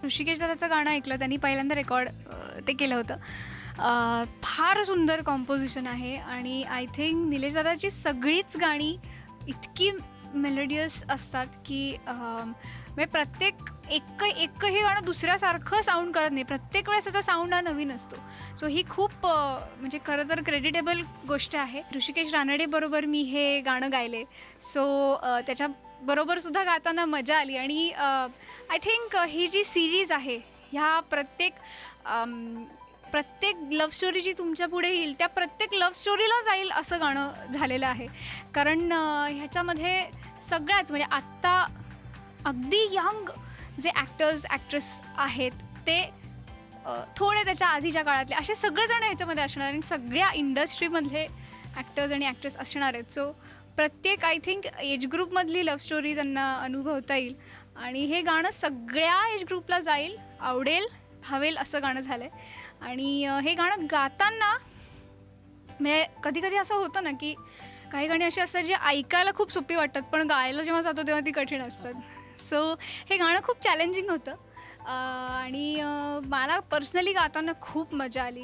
ऋषिकेश दादाचं गाणं ऐकलं त्यांनी पहिल्यांदा रेकॉर्ड ते केलं होतं. फार सुंदर कॉम्पोजिशन आहे आणि आय थिंक निलेश दादाची सगळीच गाणी इतकी मेलोडियस असतात की म्हणजे प्रत्येक एकही गाणं दुसऱ्यासारखं साऊंड करत नाही. प्रत्येक वेळेस त्याचा साऊंड हा नवीन असतो. सो ही खूप म्हणजे खरं तर क्रेडिटेबल गोष्ट आहे. ऋषिकेश रानडेबरोबर मी हे गाणं गायले. सो त्याच्याबरोबरसुद्धा गाताना मजा आली आणि आय थिंक ही जी सिरीज आहे ह्या प्रत्येक लव्ह स्टोरी जी तुमच्या पुढे येईल त्या प्रत्येक लव्ह स्टोरीला जाईल असं गाणं झालेलं आहे. कारण ह्याच्यामध्ये सगळ्याच म्हणजे आत्ता अगदी यंग जे ॲक्टर्स ॲक्ट्रेस आहेत ते थोडे त्याच्या आधीच्या काळातले असे सगळेजण ह्याच्यामध्ये असणार आणि सगळ्या इंडस्ट्रीमधले ॲक्टर्स आणि ॲक्ट्रेस असणार आहेत. सो प्रत्येक आय थिंक एज ग्रुपमधली लव्ह स्टोरी त्यांना अनुभवता येईल आणि हे गाणं सगळ्या एज ग्रुपला जाईल, आवडेल, हवेल असं गाणं झालं आहे. आणि हे गाणं गाताना म्हणजे कधी कधी असं होतं ना की काही गाणी अशी असतात जी ऐकायला खूप सोपी वाटतात पण गायला जेव्हा जातो तेव्हा ती कठीण असतात. सो हे गाणं खूप चॅलेंजिंग होतं आणि मला पर्सनली गाताना खूप मजा आली.